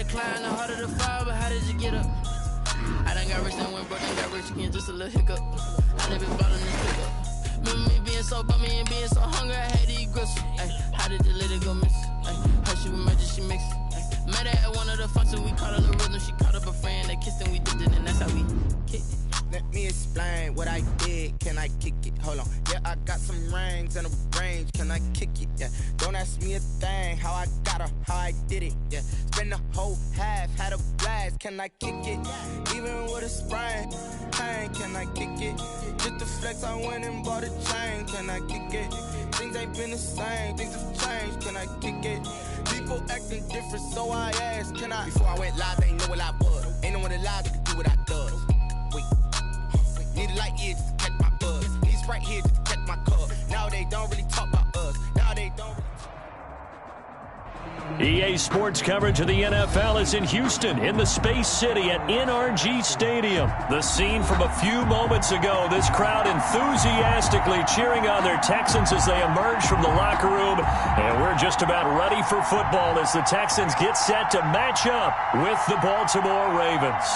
climb, the harder the fall, but how did you get up? I done got rich and went broke and got rich again, just a little hiccup. I never bought in this pickup. Remember me being so bummy and being so hungry, I had to eat gristle. Ay, how did you let it go miss? Ay, how she remember she mixed. Met her at one of the functions, we caught a little rhythm. She caught up a friend, they kissed and we did it, and that's how we kicked it. Let me explain what I did. Can I kick it? Hold on. Yeah, I got some rings and a range. Can I kick it? Yeah. Don't ask me a thing. How I got her, how I did it. Yeah. Spend the whole half, had a blast. Can I kick it? Even with a sprain. Pain, can I kick it? Just the flex, I went and bought a chain. Can I kick it? Things ain't been the same. Things have changed. Can I kick it? People acting different, so I asked, can I? Before I went live, they ain't know what I was. Ain't no one alive that could do what I does. Wait. Need a light here just to catch my buzz. Need Sprite here just to catch my cup. Now they don't really talk about us. Now they don't really EA Sports coverage of the NFL is in Houston, in the Space City at NRG Stadium. The scene from a few moments ago, this crowd enthusiastically cheering on their Texans as they emerge from the locker room. And we're just about ready for football as the Texans get set to match up with the Baltimore Ravens.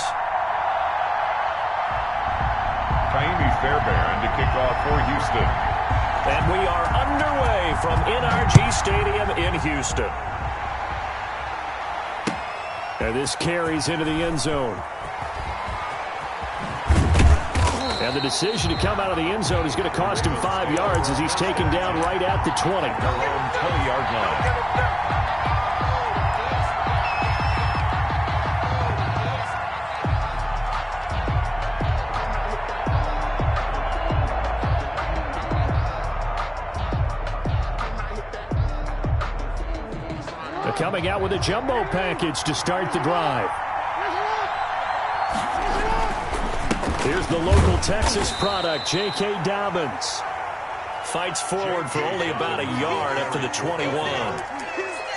Taimi Fairbairn to kick off for Houston. And we are underway from NRG Stadium in Houston. And this carries into the end zone. And the decision to come out of the end zone is going to cost him 5 yards as he's taken down right at the 20. Their own 20-yard line. Coming out with a jumbo package to start the drive. Here's the local Texas product, J.K. Dobbins. Fights forward for only about a yard after the 21.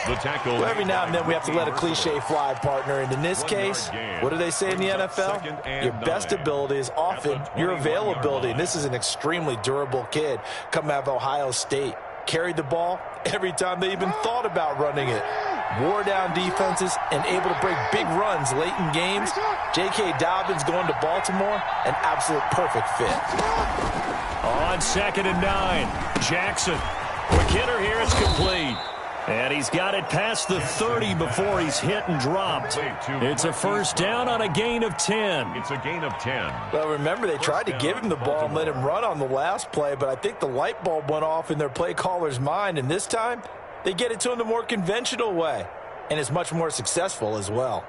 The tackle. Well, every now and then we have to let a cliche fly, partner. And in this case, what do they say in the NFL? Your best ability is often your availability. And this is an extremely durable kid coming out of Ohio State. Carried the ball every time they even thought about running it. Wore down defenses and able to break big runs late in games. J.K. Dobbins going to Baltimore, an absolute perfect fit. On 2nd and 9, Jackson. Quick hitter here, it's complete. And he's got it past the 30 before he's hit and dropped. It's a first down on a gain of 10. It's a gain of 10. Well, remember, they tried to give him the ball and let him run on the last play, but I think the light bulb went off in their play caller's mind, and this time they get it to him the more conventional way, and it's much more successful as well.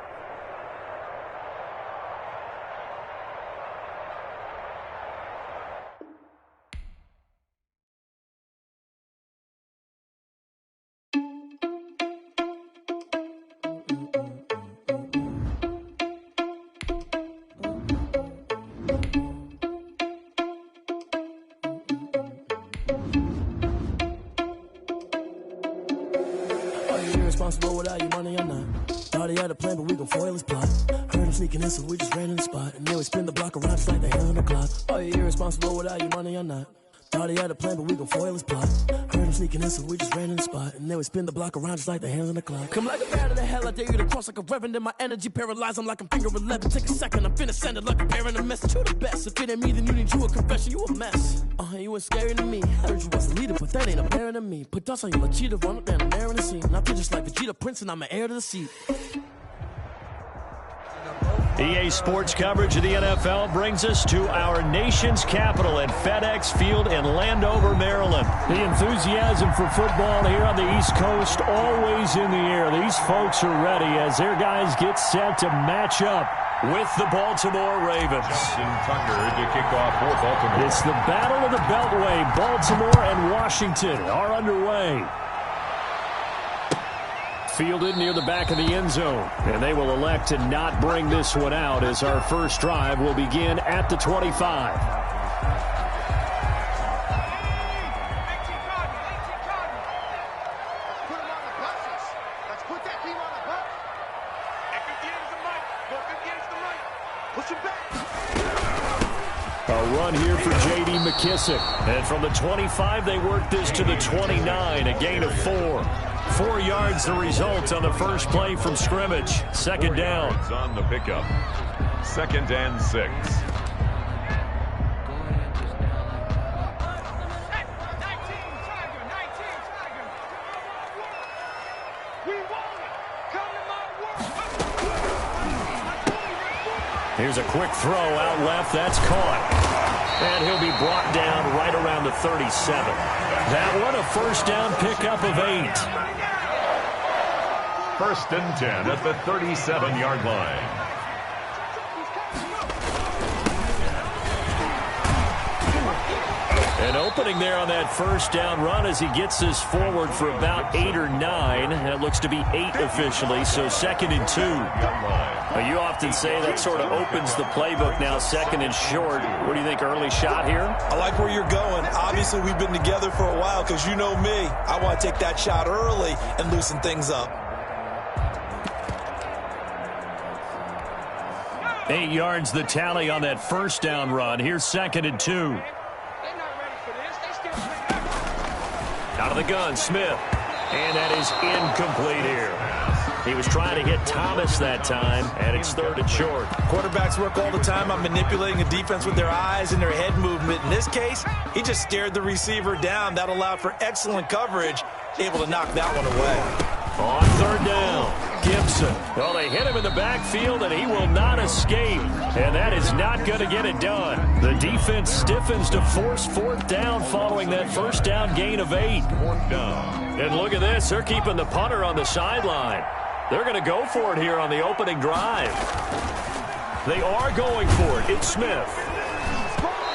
Responsible without your money or not. Thought he had a plan, but we gon' foil his plot. Heard him sneaking in, so we just ran in the spot. And then we spin the block around just like the hand on the clock. Are you irresponsible without your money or not? Thought he had a plan, but we gon' foil his plot. Heard him sneaking in, so we just ran in the spot. And then we spin the block around just like the hands on the clock. Come like a bat of the hell, I dare you to cross like a reverend. And my energy paralyzed, I'm like I'm finger 11. Take a second, I'm finna send it like a bearing a message to the best. If it ain't me, then you need you a confession, you a mess. You ain't scary to me. Heard you was a leader, but that ain't apparent to me. Put dust on you, cheetah, run up down the air in the scene. I feel just like Vegeta Prince, and I'm an heir to the seat. EA Sports coverage of the NFL brings us to our nation's capital at FedEx Field in Landover, Maryland. The enthusiasm for football here on the East Coast always in the air. These folks are ready as their guys get set to match up with the Baltimore Ravens. Justin Tucker to kick off for Baltimore. It's the Battle of the Beltway. Baltimore and Washington are underway. Fielded near the back of the end zone. And they will elect to not bring this one out as our first drive will begin at the 25. A run here for J.D. McKissick. And from the 25, they work this to the 29, a gain of 4. 4 yards the result on the first play from scrimmage. Second down. On the pickup. 2nd and 6. Here's a quick throw out left. That's caught. And he'll be brought down right around the 37. That one a first down pickup of 8. 1st and 10 at the 37-yard line. An opening there on that first down run as he gets this forward for about 8 or 9. And it looks to be 8 officially, so 2nd and 2. Now, you often say that sort of opens the playbook now, 2nd and short. What do you think, early shot here? I like where you're going. Obviously, we've been together for a while because you know me. I want to take that shot early and loosen things up. 8 yards the tally on that first down run. Here's 2nd and 2. Out of the gun, Smith. And that is incomplete here. He was trying to hit Thomas that time, and it's 3rd and short. Quarterbacks work all the time on manipulating a defense with their eyes and their head movement. In this case, he just stared the receiver down. That allowed for excellent coverage, able to knock that one away. On 3rd down, Gibson. Well, they hit him in the backfield, and he will not escape. And that is not going to get it done. The defense stiffens to force 4th down following that first down gain of 8. And look at this. They're keeping the punter on the sideline. They're going to go for it here on the opening drive. They are going for it. It's Smith.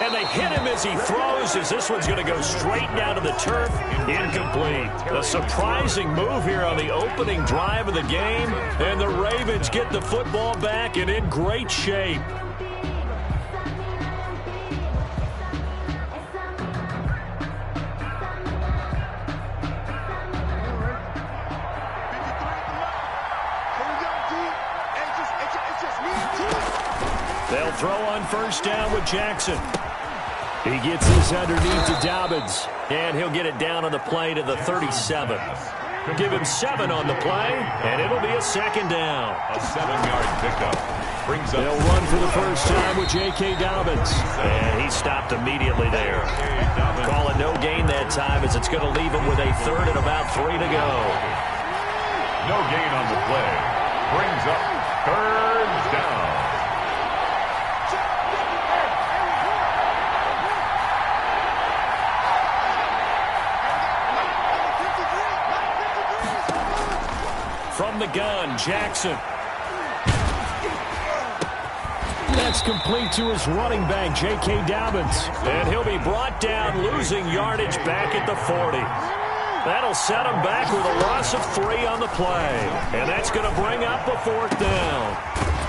And they hit him as he throws, as this one's going to go straight down to the turf. Incomplete. A surprising move here on the opening drive of the game. And the Ravens get the football back and in great shape. They'll throw on first down with Jackson. He gets this underneath to Dobbins, and he'll get it down on the play to the 37. Give him 7 on the play, and it'll be a 2nd down. A 7-yard pickup. Brings up. They'll run for the first time with J.K. Dobbins, and he stopped immediately there. Call it no gain that time, as it's going to leave him with a 3rd and about 3 to go. No gain on the play. Brings up 3rd down. From the gun, Jackson. That's complete to his running back, J.K. Dobbins. And he'll be brought down, losing yardage back at the 40. That'll set him back with a loss of 3 on the play. And that's going to bring up a 4th down.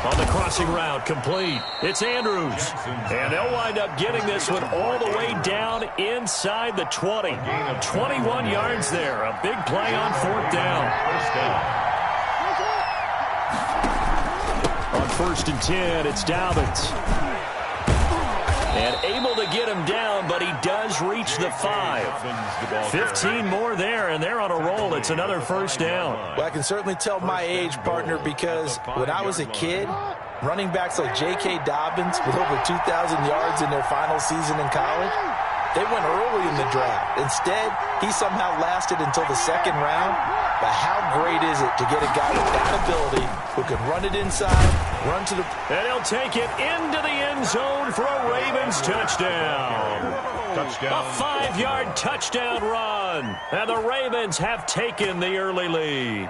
On the crossing route, complete. It's Andrews. And they'll wind up getting this one all the way down inside the 20. 21 yards there. A big play on 4th down. First down. On 1st and 10, it's Dobbins. And able to get him down, but he does reach the 5. 15 more there, and they're on a roll. It's another first down. Well, I can certainly tell my age, partner, because when I was a kid, running backs like J.K. Dobbins with over 2,000 yards in their final season in college, they went early in the draft. Instead, he somehow lasted until the 2nd round. But how great is it to get a guy with that ability who can run it inside, run to the... And he'll take it into the end zone for a Ravens touchdown. A 5-yard touchdown run. And the Ravens have taken the early lead.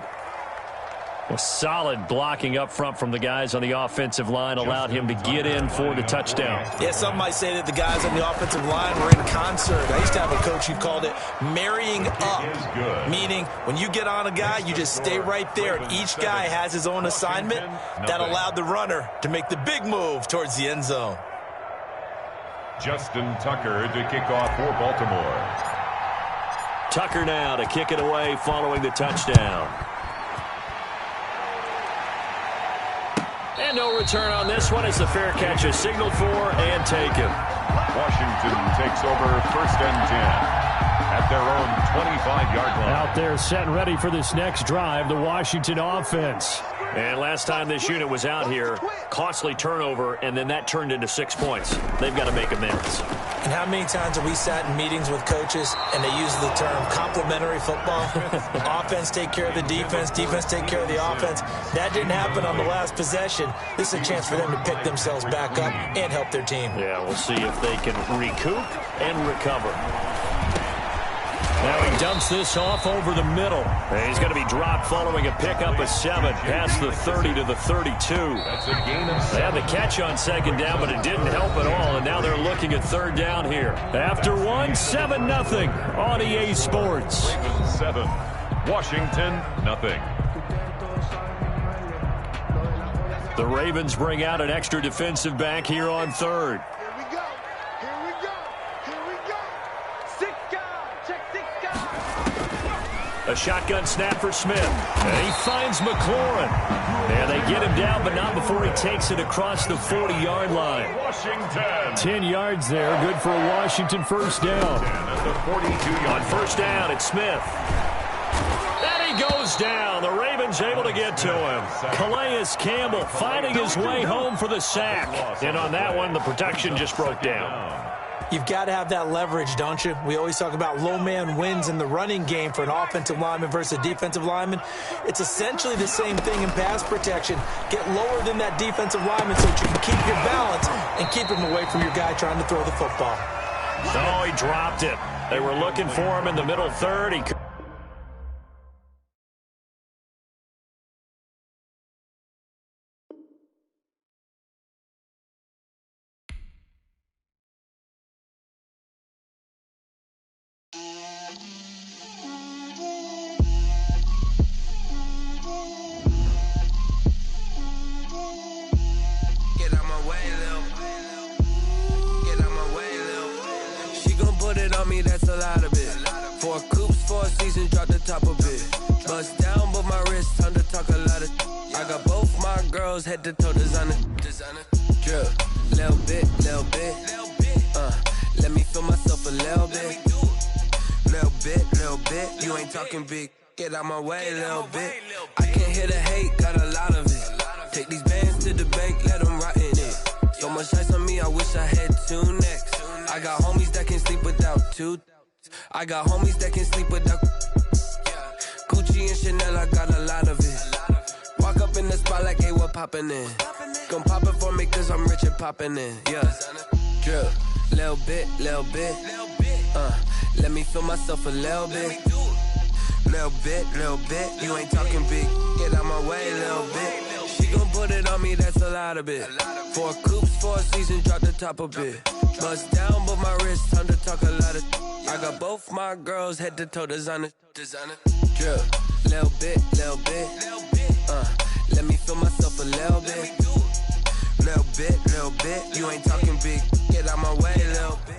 Well, solid blocking up front from the guys on the offensive line allowed him to get in for the touchdown. Yeah, some might say that the guys on the offensive line were in concert. I used to have a coach who called it marrying up, meaning when you get on a guy, you just stay right there. Each guy has his own assignment. That allowed the runner to make the big move towards the end zone. Justin Tucker to kick off for Baltimore. Tucker now to kick it away following the touchdown. And no return on this one as the fair catch is signaled for and taken. Washington takes over 1st and 10 at their own 25-yard line. Now out there set and ready for this next drive, the Washington offense. And last time this unit was out here, costly turnover, and then that turned into 6 points. They've got to make amends. And how many times have we sat in meetings with coaches and they use the term complementary football? Offense take care of the defense, defense take care of the offense. That didn't happen on the last possession. This is a chance for them to pick themselves back up and help their team. Yeah, we'll see if they can recoup and recover. Now he dumps this off over the middle. And he's going to be dropped following a pickup of 7 past the 30 to the 32. That's a gain of 7. They had the catch on second down, but it didn't help at all, and now they're looking at third down here. After 1, 7-0 on EA Sports. Ravens 7, Washington nothing. The Ravens bring out an extra defensive back here on third. A shotgun snap for Smith. And he finds McLaurin. And they get him down, but not before he takes it across the 40-yard line. Washington. 10 yards there. Good for a Washington first down. At the 42-yard On first down, it's Smith. And he goes down. The Ravens able to get to him. Calais Campbell finding his way home for the sack. And on that one, the protection just broke down. You've got to have that leverage, don't you? We always talk about low man wins in the running game for an offensive lineman versus a defensive lineman. It's essentially the same thing in pass protection. Get lower than that defensive lineman so that you can keep your balance and keep him away from your guy trying to throw the football. Oh, he dropped it. They were looking for him in the middle third. He could. That's a lot of it. 4 coops, 4 seasons, drop the top of it. Bust down, but my wrist, time to talk a lot of. I got both my girls head to toe designer. Drip, little bit. Let me feel myself a little bit. Little bit. You ain't talking big. Get out my way, little bit. I can't hear the hate, got a lot of it. Take these bands to the bank, let them rot in it. So much ice on me, I wish I had 2 necks. I got homies that can sleep without 2. I got homies that can sleep without Gucci and Chanel, I got a lot of it. Walk up in the spot like, hey, what poppin' in? Gon' pop it for me cause I'm rich and poppin' in. Yeah, drip, little bit. Let me feel myself a little bit. Little bit. You ain't talking big. Get out my way, little bit. She gon' put it on me, that's a lot of it. 4 coops, 4 seasons, drop the top of it. Bust down, but my wrist, time to talk a lot of. I got both my girls head to toe designer. Drip, little bit. Let me feel myself a little bit. Little bit. You ain't talking big. Get out my way, little bit.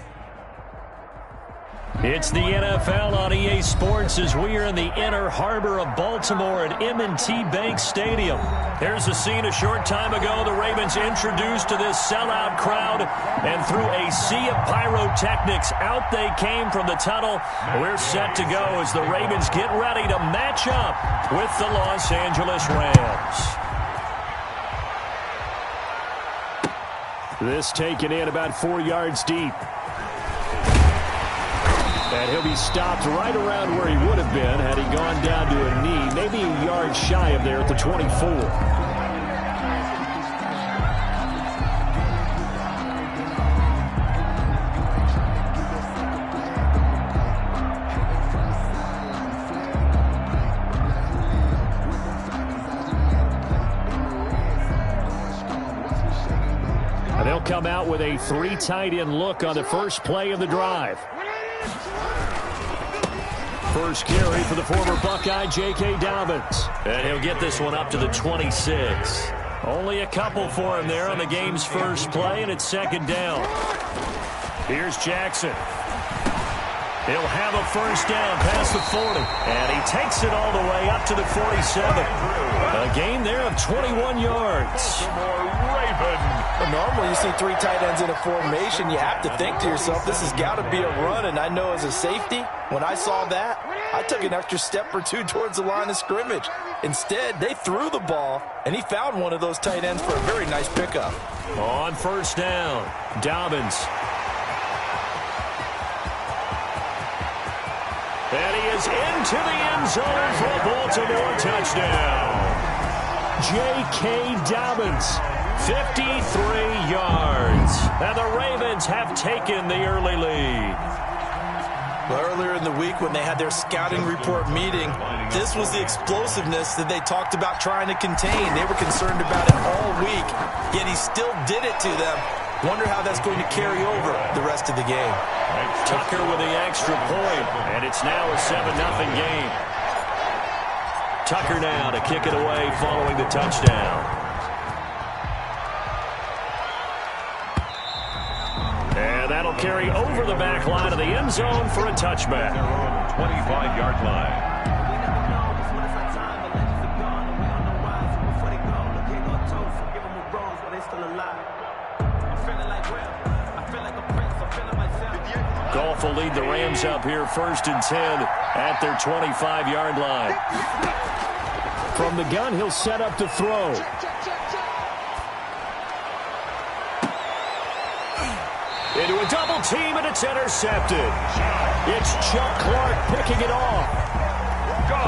It's the NFL on EA Sports as we are in the inner harbor of Baltimore at M&T Bank Stadium. Here's the scene a short time ago. The Ravens introduced to this sellout crowd, and through a sea of pyrotechnics, out they came from the tunnel. We're set to go as the Ravens get ready to match up with the Los Angeles Rams. This taken in about 4 yards deep. And he'll be stopped right around where he would have been had he gone down to a knee, maybe a yard shy of there at the 24. And they'll come out with a 3 tight end look on the first play of the drive. First carry for the former Buckeye, J.K. Dobbins. And he'll get this one up to the 26. Only a couple for him there on the game's first play, and it's second down. Here's Jackson. He'll have a first down past the 40. And he takes it all the way up to the 47. A gain there of 21 yards. Normally you see 3 tight ends in a formation. You have to think to yourself, this has got to be a run. And I know as a safety, when I saw that, I took an extra step or 2 towards the line of scrimmage. Instead, they threw the ball, and he found one of those tight ends for a very nice pickup. On first down, Dobbins. And he is into the end zone for a Baltimore touchdown. J.K. Dobbins, 53 yards. And the Ravens have taken the early lead. Well, earlier in the week when they had their scouting report meeting, this was the explosiveness that they talked about trying to contain. They were concerned about it all week, yet he still did it to them. Wonder how that's going to carry over the rest of the game. Tucker with the extra point, and it's now a 7-0 game. Tucker now to kick it away following the touchdown. And that'll carry over the back line of the end zone for a touchback. 25-yard line. Goff will lead the Rams up here 1st and 10 at their 25-yard line. From the gun, he'll set up to throw. Into a double team, and it's intercepted. It's Chuck Clark picking it off.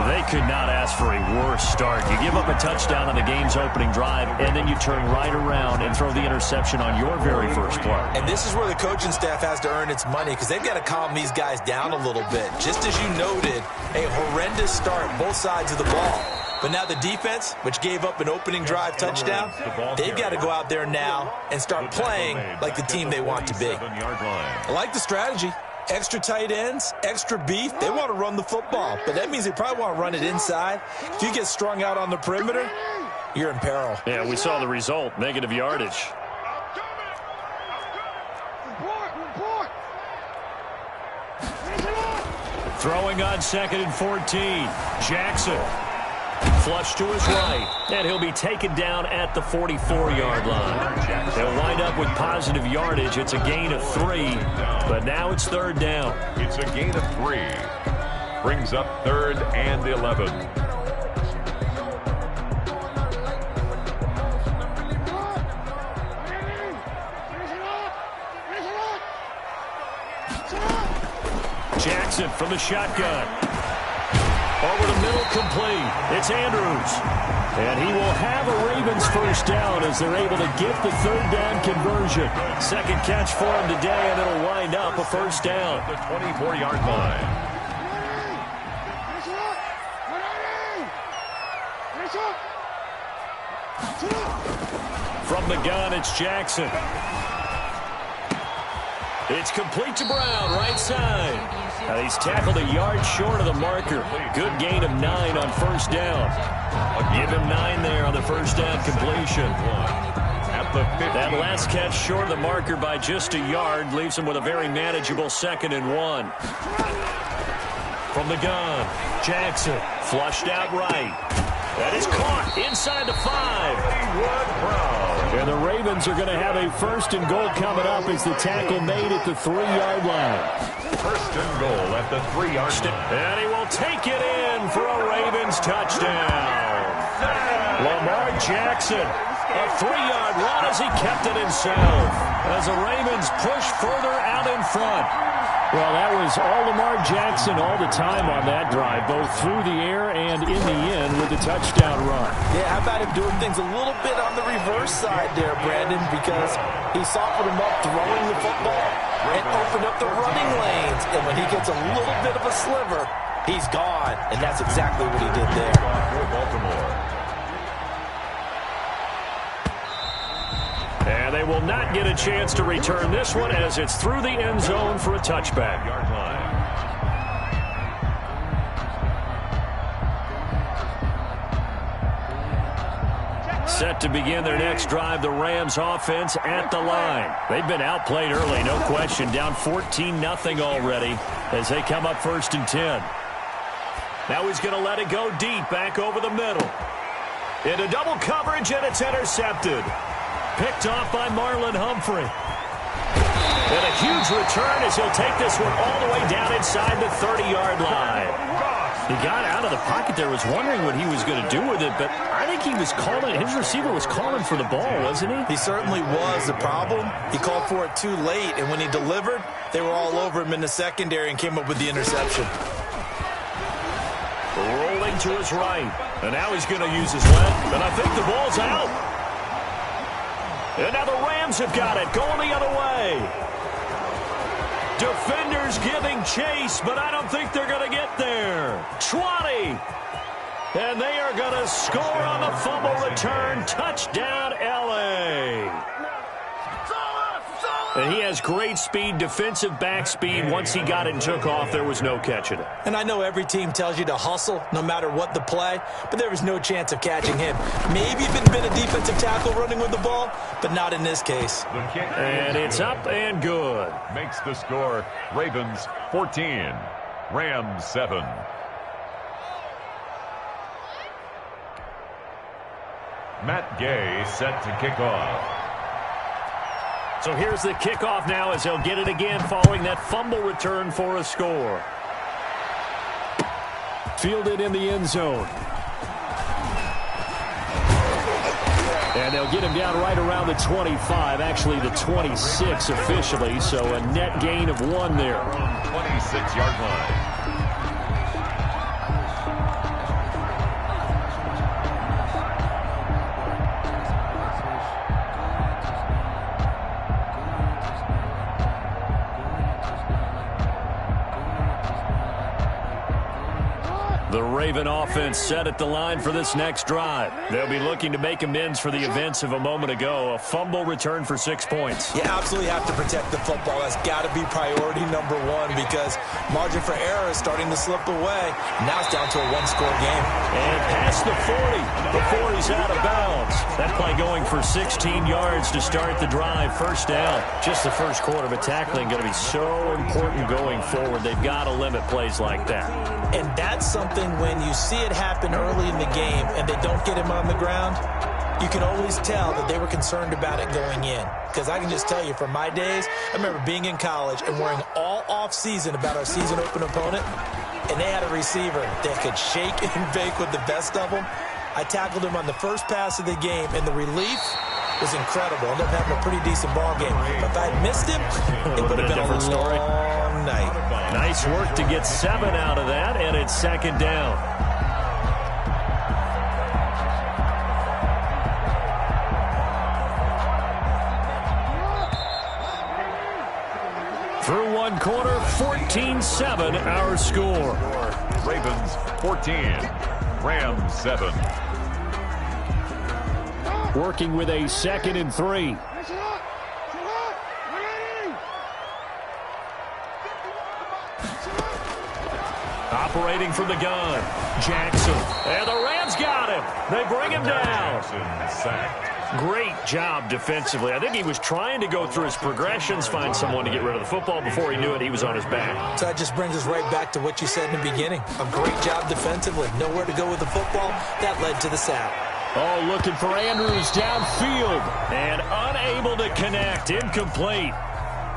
They could not ask for a worse start. You give up a touchdown on the game's opening drive, and then you turn right around and throw the interception on your very first play. And this is where the coaching staff has to earn its money because they've got to calm these guys down a little bit. Just as you noted, a horrendous start both sides of the ball. But now the defense, which gave up an opening drive touchdown, they've got to go out there now and start playing like the team they want to be. I like the strategy. Extra tight ends, extra beef. They want to run the football, but that means they probably want to run it inside. If you get strung out on the perimeter, you're in peril. Yeah, we saw the result, negative yardage. Throwing on 2nd and 14. Jackson. Flush to his right, and he'll be taken down at the 44-yard line. They'll wind up with positive yardage. It's a gain of 3, but now it's 3rd down. It's a gain of 3. Brings up 3rd and 11. Jackson from the shotgun. Over the middle, complete. It's Andrews. And he will have a Ravens first down as they're able to get the 3rd down conversion. Second catch for him today, and it'll wind up a first down. The 24-yard line. From the gun, it's Jackson. It's complete to Brown, right side. Now he's tackled a yard short of the marker. Good gain of 9 on first down. Give him 9 there on the first down completion. That last catch short of the marker by just a yard leaves him with a very manageable 2nd and 1. From the gun, Jackson flushed out right. That is caught inside the 5. And the Ravens are going to have a 1st and goal coming up as the tackle made at the 3-yard line. 1st and goal at the 3-yard line. And he will take it in for a Ravens touchdown. Lamar Jackson, a 3-yard run as he kept it himself. As the Ravens push further out in front. Well, that was all Lamar Jackson all the time on that drive, both through the air and in the end with the touchdown run. Yeah, how about him doing things a little bit on the reverse side there, Brandon, because he softened him up throwing the football and opened up the running lanes. And when he gets a little bit of a sliver, he's gone. And that's exactly what he did there. Baltimore. And they will not get a chance to return this one as it's through the end zone for a touchback. Yard line. Set to begin their next drive, the Rams offense at the line. They've been outplayed early, no question. Down 14-0 already as they come up 1st and 10. Now he's going to let it go deep, back over the middle. Into double coverage, and it's intercepted. Picked off by Marlon Humphrey. And a huge return as he'll take this one all the way down inside the 30-yard line. He got out of the pocket there, was wondering what he was going to do with it, but I think he was calling, his receiver was calling for the ball, wasn't he? He certainly was. The problem, he called for it too late, and when he delivered, they were all over him in the secondary and came up with the interception. Rolling to his right, and now he's going to use his left, and I think the ball's out. And now the Rams have got it, going the other way. Defenders giving chase, but I don't think they're going to get there. 20. And they are going to score on the fumble return. Touchdown, L.A. And he has great speed, defensive back speed. Once he got it and took off, there was no catching it. And I know every team tells you to hustle no matter what the play, but there was no chance of catching him. Maybe if it had been a defensive tackle running with the ball, but not in this case. And it's up and good. Makes the score Ravens 14, Rams 7. Matt Gay set to kick off. So here's the kickoff now as he'll get it again following that fumble return for a score. Fielded in the end zone. And they'll get him down right around the 25, actually the 26 officially, so a net gain of 1 there. 26-yard line. The Raven offense set at the line for this next drive. They'll be looking to make amends for the events of a moment ago. A fumble return for 6 points. You absolutely have to protect the football. That's got to be priority number 1 because margin for error is starting to slip away. Now it's down to a 1-score game. And past the 40 before he's out of bounds. That play going for 16 yards to start the drive. First down. Just the first quarter, but tackling going to be so important going forward. They've got to limit plays like that. And that's something when you see it happen early in the game and they don't get him on the ground, you can always tell that they were concerned about it going in. Because I can just tell you from my days, I remember being in college and worrying all off-season about our season open opponent, and they had a receiver that could shake and bake with the best of them. I tackled him on the first pass of the game, and the relief was incredible. Ended up having a pretty decent ball game. But if I had missed him, it would have been a long night. Nice work to get 7 out of that, and it's second down. Through 1 quarter, 14-7 our score. Ravens 14, Rams 7. Working with a 2nd and 3. Operating from the gun, Jackson. And the Rams got him. They bring him down. Great job defensively. I think he was trying to go through his progressions, find someone to get rid of the football. Before he knew it, he was on his back. So that just brings us right back to what you said in the beginning. A great job defensively. Nowhere to go with the football. That led to the sack. Oh, looking for Andrews downfield. And unable to connect. Incomplete.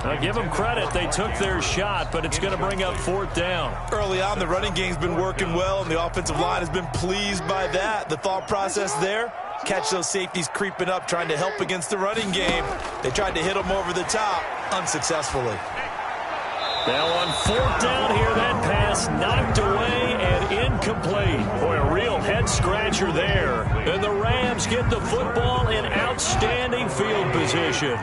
Now, give them credit. They took their shot, but it's going to bring up 4th down. Early on, the running game's been working well, and the offensive line has been pleased by that. The thought process there, catch those safeties creeping up, trying to help against the running game. They tried to hit them over the top, unsuccessfully. Now on 4th down here, that pass knocked away and incomplete. Boy, a real head-scratcher there. And the Rams get the football in outstanding field position.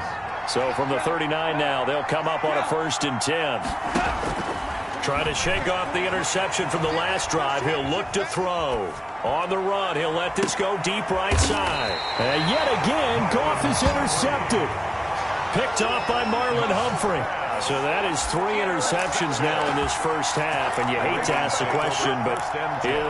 So from the 39 now, they'll come up on a 1st and 10. Trying to shake off the interception from the last drive. He'll look to throw. On the run, he'll let this go deep right side. And yet again, Goff is intercepted. Picked off by Marlon Humphrey. So that is 3 interceptions now in this first half. And you hate to ask the question, but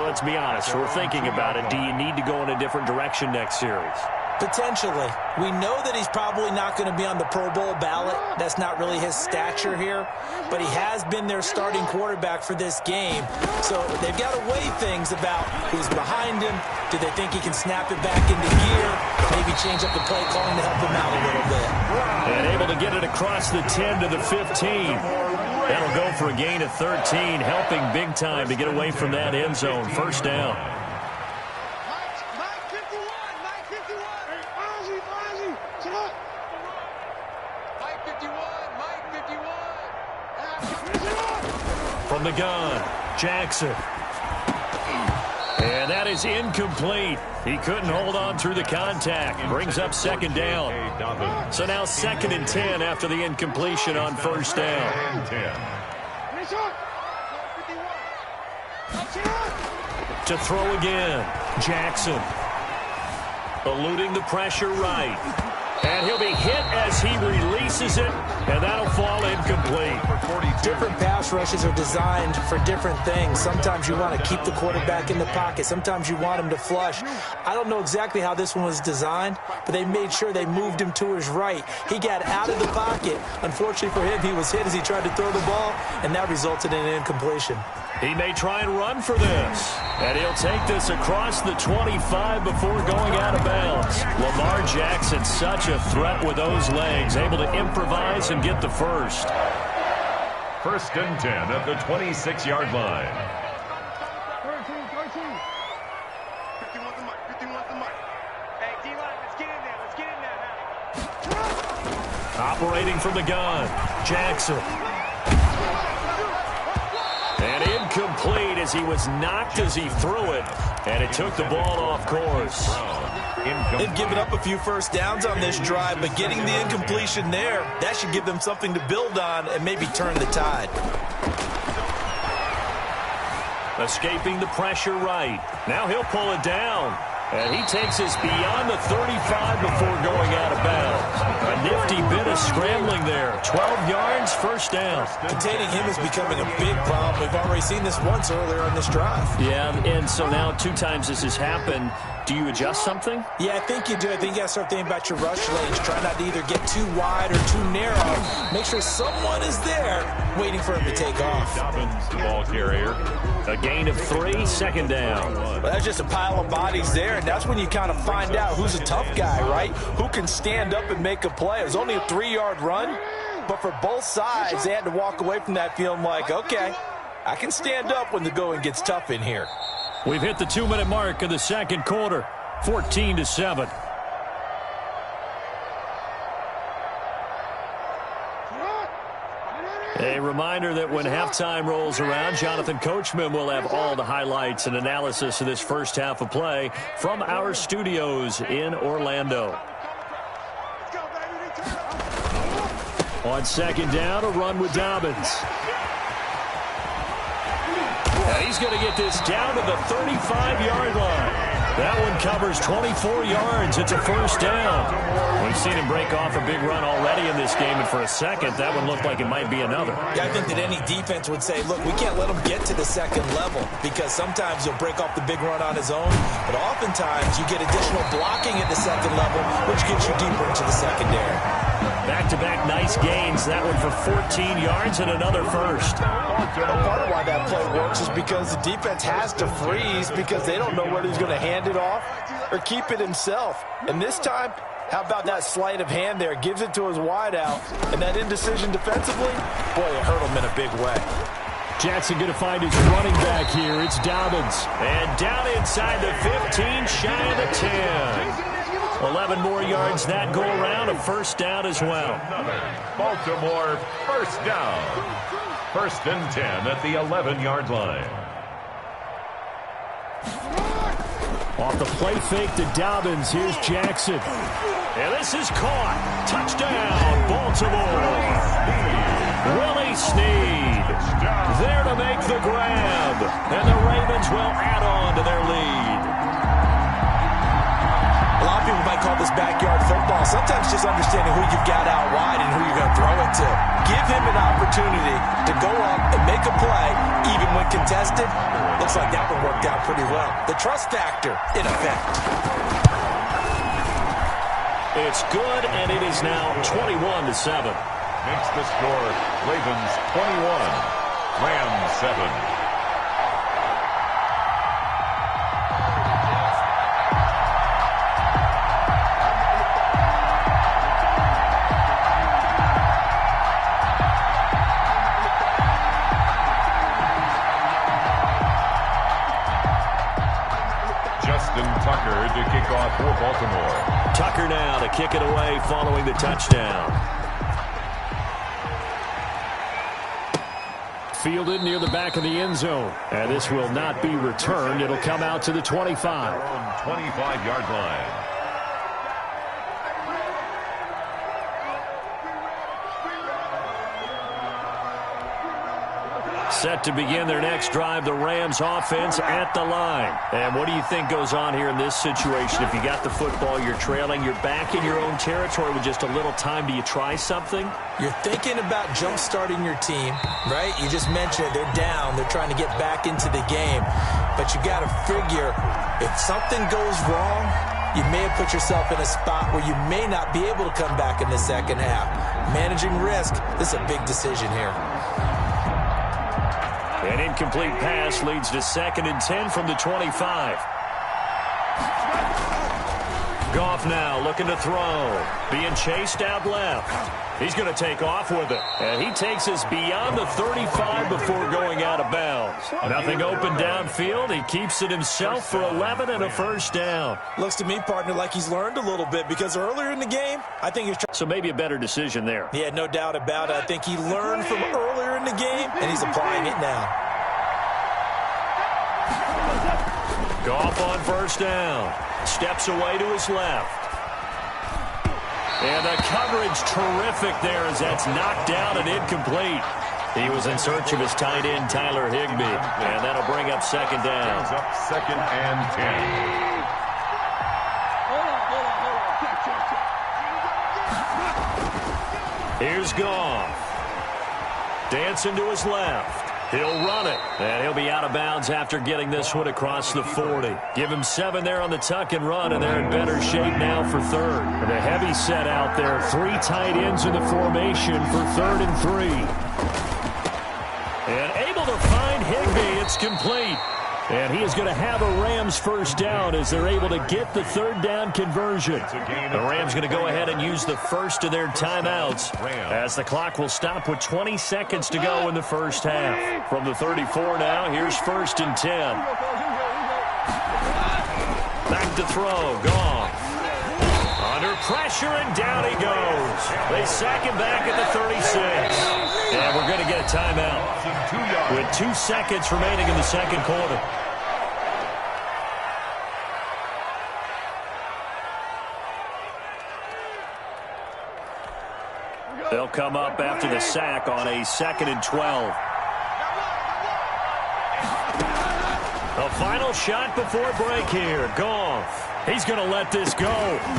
let's be honest. We're thinking about it. Do you need to go in a different direction next series? Potentially. We know that he's probably not going to be on the Pro Bowl ballot. That's not really his stature here. But he has been their starting quarterback for this game. So they've got to weigh things about who's behind him. Do they think he can snap it back into gear? Maybe change up the play calling to help him out a little bit. And able to get it across the 10 to the 15. That'll go for a gain of 13, helping big time to get away from that end zone. First down. From the gun, Jackson. And that is incomplete. He couldn't hold on through the contact. Brings up second down. So now 2nd and 10 after the incompletion on first down. To throw again, Jackson. Eluding the pressure right. And he'll be hit as he releases it, and that'll fall incomplete. Different pass rushes are designed for different things. Sometimes you want to keep the quarterback in the pocket. Sometimes you want him to flush. I don't know exactly how this one was designed, but they made sure they moved him to his right. He got out of the pocket. Unfortunately for him, he was hit as he tried to throw the ball, and that resulted in an incompletion. He may try and run for this. And he'll take this across the 25 before going out of bounds. Lamar Jackson, such a threat with those legs, able to improvise and get the first. 1st and 10 at the 26-yard line. 50 wants the mic. 50 wants the mic. Hey, D-line, let's get in there. Let's get in there now. Operating from the gun, Jackson. And incomplete as he was knocked as he threw it. And it took the ball off course. They've given up a few first downs on this drive, but getting the incompletion there, that should give them something to build on and maybe turn the tide. Escaping the pressure right. Now he'll pull it down. And he takes us beyond the 35 before going out of bounds. A nifty bit of scrambling there. 12 yards, first down. Containing him is becoming a big problem. We've already seen this once earlier on this drive. Yeah, and so now 2 times this has happened. Do you adjust something? Yeah, I think you do. I think you got to start thinking about your rush lanes. Try not to either get too wide or too narrow. Make sure someone is there waiting for him to take off. Dobbins, the ball carrier. A gain of 3, 2nd down. Well, that's just a pile of bodies there, and that's when you kind of find out who's a tough guy, right? Who can stand up and make a play. It was only a 3-yard run, but for both sides, they had to walk away from that feeling like, okay, I can stand up when the going gets tough in here. We've hit the 2-minute mark of the second quarter, 14-7. A reminder that when halftime rolls around, Jonathan Coachman will have all the highlights and analysis of this first half of play from our studios in Orlando. On 2nd down, a run with Dobbins. And he's going to get this down to the 35-yard line. That one covers 24 yards. It's a first down. We've seen him break off a big run already in this game, and for a second, that one looked like it might be another. Yeah, I think that any defense would say, look, we can't let him get to the second level because sometimes he'll break off the big run on his own, but oftentimes you get additional blocking at the second level, which gets you deeper into the secondary. Back-to-back nice gains. That one for 14 yards and another first. Part of why that play works is because the defense has to freeze because they don't know whether he's going to hand it off or keep it himself. And this time, how about that sleight of hand there? Gives it to his wideout. And that indecision defensively, boy, it hurt him in a big way. Jackson going to find his running back here. It's Dobbins. And down inside the 15, shy of the 10. 11 more yards that go around, a first down as well. Baltimore first down. 1st and 10 at the 11-yard line. Off the play fake to Dobbins, here's Jackson. And this is caught. Touchdown, Baltimore. Willie Snead there to make the grab. And the Ravens will add on to their lead. A lot of people might call this backyard football. Sometimes just understanding who you've got out wide and who you're going to throw it to. Give him an opportunity to go up and make a play, even when contested. Looks like that one worked out pretty well. The trust factor in effect. It's good, and it is now 21-7. Makes the score Ravens 21, Rams 7. Tucker to kick off for Baltimore. Tucker now to kick it away following the touchdown. Fielded near the back of the end zone. And this will not be returned. It'll come out to the 25. 25-yard line. Set to begin their next drive, the Rams offense at the line. And what do you think goes on here in this situation? If you got the football, you're trailing, you're back in your own territory with just a little time. Do you try something? You're thinking about jump-starting your team, right? You just mentioned it. They're down. They're trying to get back into the game. But you got to figure, if something goes wrong, you may have put yourself in a spot where you may not be able to come back in the second half. Managing risk, this is a big decision here. An incomplete pass leads to 2nd and 10 from the 25. Goff now looking to throw. Being chased out left. He's going to take off with it. And he takes us beyond the 35 before going out of bounds. Nothing open downfield. He keeps it himself for 11 and a first down. Looks to me, partner, like he's learned a little bit because earlier in the game, I think he's trying. So maybe a better decision there. Yeah, no doubt about it. I think he learned from earlier in the game, and he's applying it now. Goff on first down. Steps away to his left. And the coverage terrific there as that's knocked down and incomplete. He was in search of his tight end, Tyler Higbee. And that'll bring up 2nd down. Brings up 2nd and 10. Here's Goff. Dancing to his left. He'll run it, and he'll be out of bounds after getting this one across the 40. Give him 7 there on the tuck and run, and they're in better shape now for 3rd. And a heavy set out there. 3 tight ends in the formation for 3rd and 3. And able to find Higbee. It's complete. And he is going to have a Rams first down as they're able to get the 3rd down conversion. The Rams going to go ahead and use the first of their timeouts as the clock will stop with 20 seconds to go in the first half. From the 34 now, here's 1st and 10. Back to throw, Goff. Under pressure, and down he goes. They sack him back at the 36. And we're going to get a timeout with 2 seconds remaining in the second quarter. They'll come up after the sack on a 2nd and 12. A final shot before break here. Goff. He's going to let this go.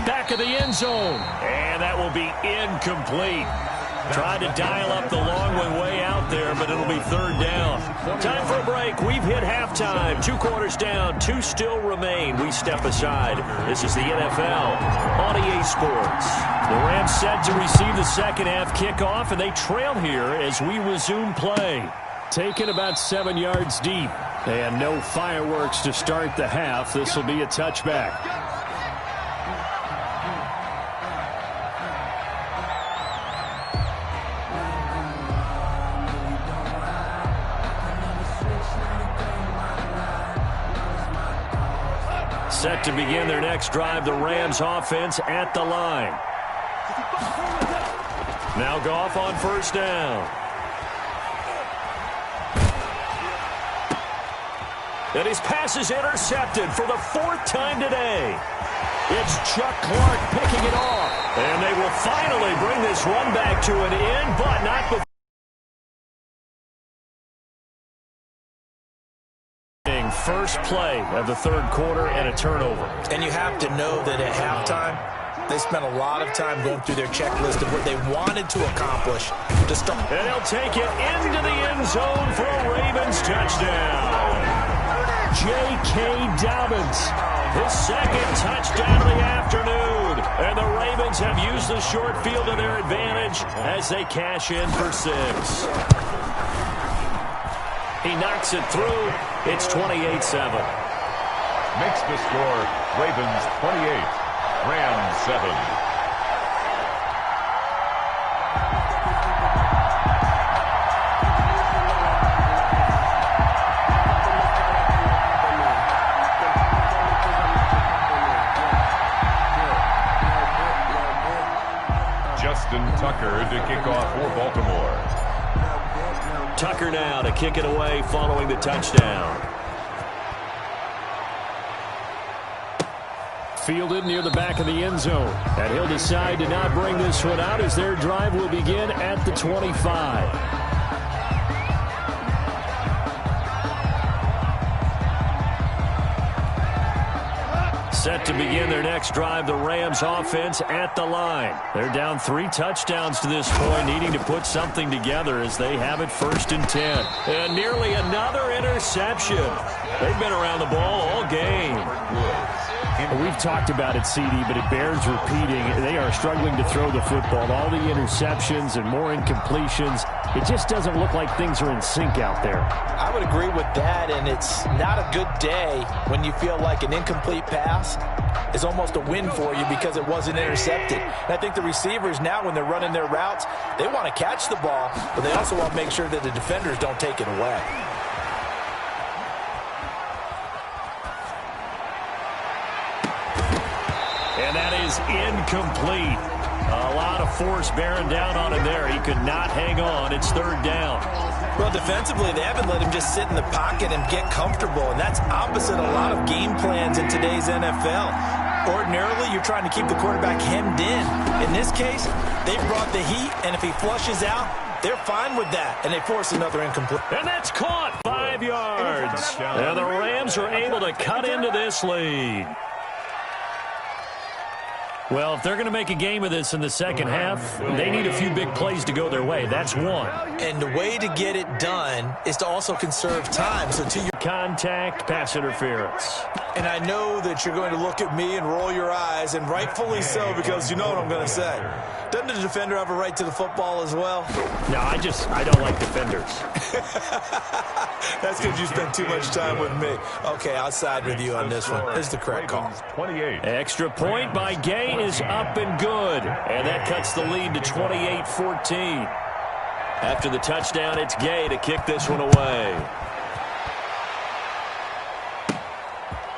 Back of the end zone. And that will be incomplete. Tried to dial up the long one way out there, but it'll be 3rd down. Time for a break. We've hit halftime. 2 quarters down. 2 still remain. We step aside. This is the NFL on EA Sports. The Rams set to receive the second half kickoff, and they trail here as we resume play. Taken about 7 yards deep. And no fireworks to start the half. This will be a touchback. Set to begin their next drive, the Rams offense at the line. Now Goff on first down. And his pass is intercepted for the 4th time today. It's Chuck Clark picking it off. And they will finally bring this one back to an end, but not before. First play of the 3rd quarter and a turnover. And you have to know that at halftime, they spent a lot of time going through their checklist of what they wanted to accomplish to start. And they'll take it into the end zone for a Ravens touchdown. J.K. Dobbins His second touchdown of the afternoon. And the Ravens have used the short field to their advantage as they cash in for 6. He knocks it through. It's 28-7. Makes the score Ravens 28, Rams 7. Justin Tucker to kick off for Baltimore. Tucker now to kick it away following the touchdown. Fielded near the back of the end zone. And he'll decide to not bring this one out as their drive will begin at the 25. Set to begin their next drive, the Rams offense at the line. They're down 3 touchdowns to this point, needing to put something together as they have it 1st and 10. And nearly another interception. They've been around the ball all game. We've talked about it, CD, but it bears repeating. They are struggling to throw the football. All the interceptions and more incompletions. It just doesn't look like things are in sync out there. I would agree with that, and it's not a good day when you feel like an incomplete pass is almost a win for you because it wasn't intercepted. And I think the receivers now, when they're running their routes, they want to catch the ball, but they also want to make sure that the defenders don't take it away. And that is incomplete. A lot of force bearing down on him there. He could not hang on. It's 3rd down. Well, defensively, they haven't let him just sit in the pocket and get comfortable, and that's opposite a lot of game plans in today's NFL. Ordinarily, you're trying to keep the quarterback hemmed in. In this case, they've brought the heat, and if he flushes out, they're fine with that, and they force another incomplete. And that's caught 5 yards. And the Rams are able to cut into this lead. Well, if they're going to make a game of this in the second half, they need a few big plays to go their way. That's one. And the way to get it done is to also conserve time. So to your contact, pass interference. And I know that you're going to look at me and roll your eyes, and rightfully so, because you know what I'm going to say. Doesn't the defender have a right to the football as well? No, I don't like defenders. That's because you spend too much time with me. Okay, I'll side with you on this one. This is the correct call. 28. Extra point by Gay is up and good. And that cuts the lead to 28-14. After the touchdown, it's Gay to kick this one away.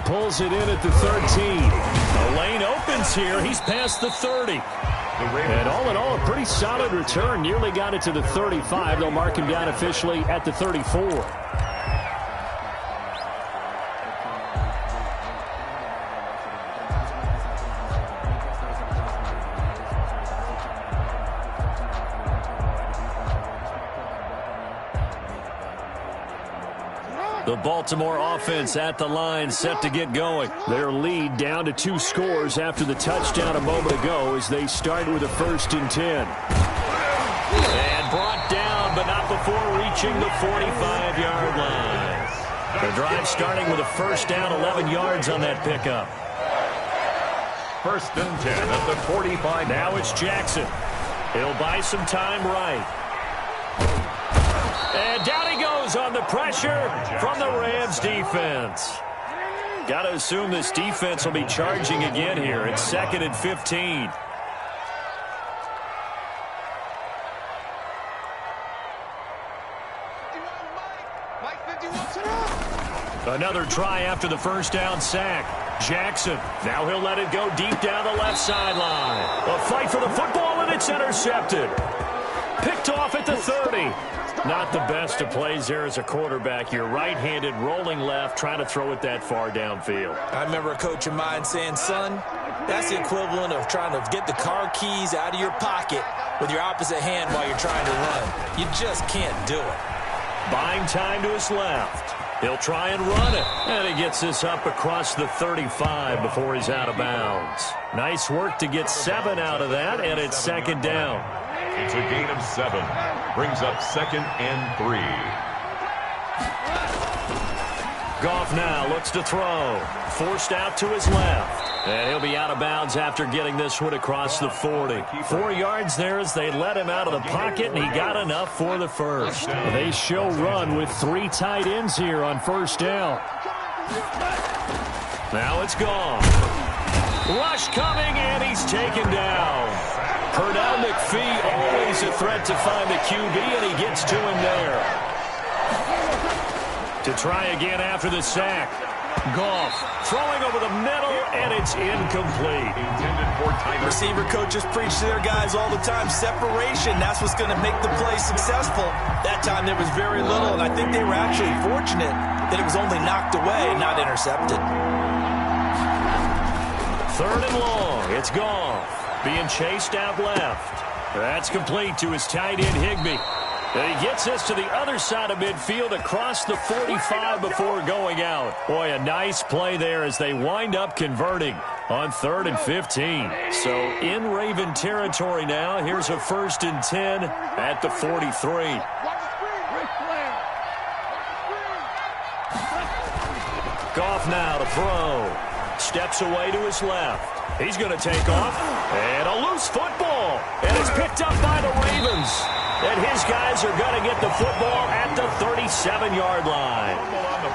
Pulls it in at the 13. The lane opens here. He's past the 30. And all in all, a pretty solid return. Nearly got it to the 35. They'll mark him down officially at the 34. The Baltimore offense at the line, set to get going. Their lead down to 2 scores after the touchdown a moment ago as they start with a 1st and 10. And brought down, but not before reaching the 45-yard line. The drive starting with a 1st down, 11 yards on that pickup. 1st and 10 at the 45. Now it's Jackson. He'll buy some time right. And down he goes on the pressure from the Rams defense. Got to assume this defense will be charging again here. It's 2nd and 15. Another try after the 1st down sack. Jackson, now he'll let it go deep down the left sideline. A fight for the football, and it's intercepted. Picked off at the 30. Not the best of plays there as a quarterback. You're right-handed, rolling left, trying to throw it that far downfield. I remember a coach of mine saying, son, that's the equivalent of trying to get the car keys out of your pocket with your opposite hand while you're trying to run. You just can't do it. Buying time to his left. He'll try and run it. And he gets this up across the 35 before he's out of bounds. Nice work to get 7 out of that, and it's 2nd down. It's a gain of 7. Brings up 2nd and 3. Goff now looks to throw. Forced out to his left. And he'll be out of bounds after getting this one across the 40. 4 yards there as they let him out of the pocket, and he got enough for the first. They show run with 3 tight ends here on first down. Now it's gone. Rush coming, and he's taken down. Pernell McPhee, always a threat to find the QB, and he gets to him there. To try again after the sack. Goff throwing over the middle, and it's incomplete. Receiver coaches preach to their guys all the time. Separation, that's what's going to make the play successful. That time there was very little, and I think they were actually fortunate that it was only knocked away and not intercepted. 3rd and long. It's Goff being chased out left. That's complete to his tight end, Higbee. And he gets us to the other side of midfield across the 45 before going out. Boy, a nice play there as they wind up converting on 3rd and 15. So in Raven territory now. Here's a 1st and 10 at the 43. Goff now to throw. Steps away to his left. He's going to take off. And a loose football. And it's picked up by the Ravens. And his guys are going to get the football at the 37-yard line.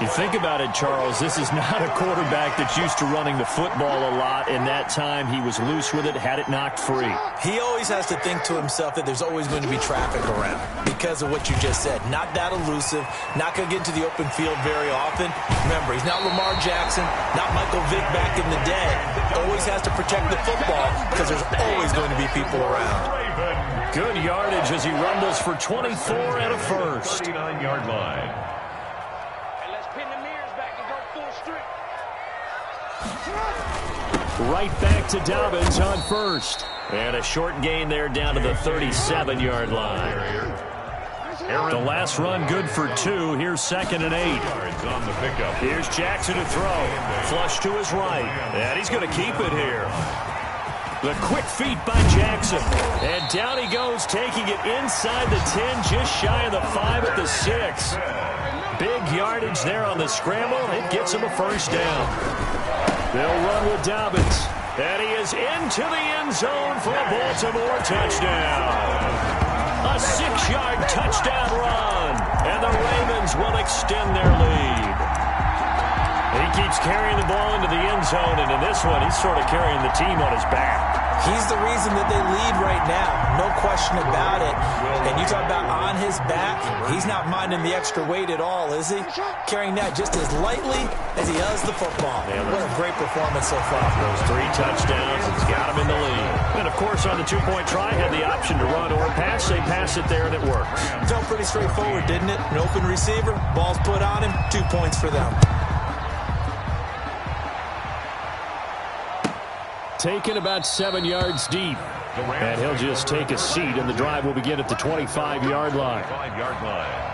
You think about it, Charles, this is not a quarterback that's used to running the football a lot. In that time, he was loose with it, had it knocked free. He always has to think to himself that there's always going to be traffic around because of what you just said. Not that elusive, not going to get into the open field very often. Remember, he's not Lamar Jackson, not Michael Vick back in the day. Always has to protect the football because there's always going to be people around. Good yardage as he rumbles for 24 and a first. 39-yard line. And let's pin the mirrors back and go full strength. Right back to Dobbins on first. And a short gain there down to the 37-yard line. The last run good for 2. Here's 2nd and 8. On the pickup. Here's Jackson to throw. Flush to his right. And he's going to keep it here. The quick feet by Jackson. And down he goes, taking it inside the 10, just shy of the 5 at the 6. Big yardage there on the scramble. It gets him a first down. They'll run with Dobbins. And he is into the end zone for a Baltimore touchdown. A 6-yard touchdown run. And the Ravens will extend their lead. He keeps carrying the ball into the end zone, and in this one, he's sort of carrying the team on his back. He's the reason that they lead right now. No question about it. And you talk about on his back, he's not minding the extra weight at all, is he? Carrying that just as lightly as he does the football. Man, what a great performance so far. Those 3 touchdowns, it's got him in the lead. And, of course, on the 2-point try, had the option to run or pass. They pass it there, and it works. Felt pretty straightforward, didn't it? An open receiver, ball's put on him, 2 points for them. Taken about 7 yards deep. And he'll just take a seat, and the drive will begin at the 25-yard line. 5-yard line.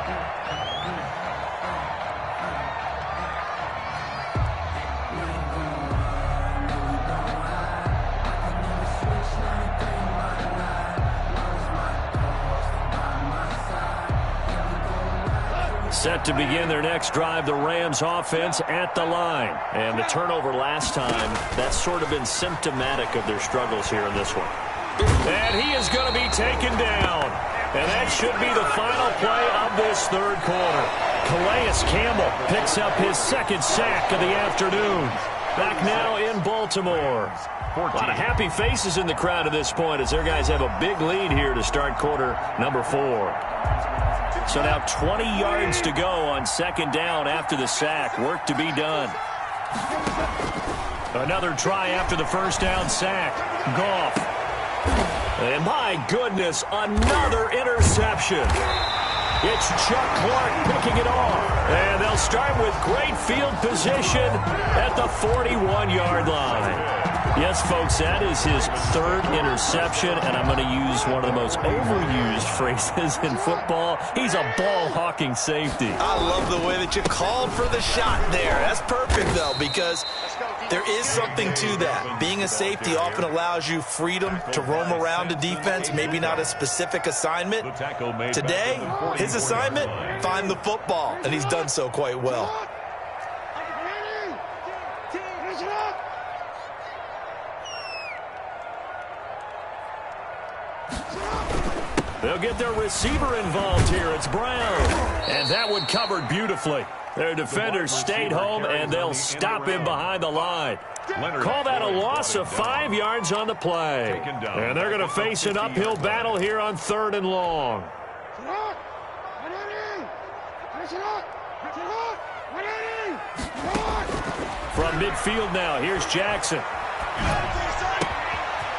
Set to begin their next drive, the Rams offense at the line. And the turnover last time, that's sort of been symptomatic of their struggles here in this one. And he is going to be taken down. And that should be the final play of this 3rd quarter. Calais Campbell picks up his 2nd sack of the afternoon. Back now in Baltimore. A lot of happy faces in the crowd at this point as their guys have a big lead here to start quarter number 4. So now 20 yards to go on 2nd down after the sack. Work to be done. Another try after the 1st down sack. Goff. And my goodness, another interception. It's Chuck Clark picking it off. And they'll start with great field position at the 41-yard line. Yes, folks, that is his 3rd interception, and I'm going to use one of the most overused phrases in football. He's a ball-hawking safety. I love the way that you called for the shot there. That's perfect, though, because there is something to that. Being a safety often allows you freedom to roam around a defense, maybe not a specific assignment. Today, his assignment, find the football, and he's done so quite well. They'll get their receiver involved here. It's Brown. And that one covered beautifully. Their defenders stayed home, and they'll stop him behind the line. Call that a loss of 5 yards on the play. And they're going to face an uphill battle here on 3rd and long. From midfield now, here's Jackson.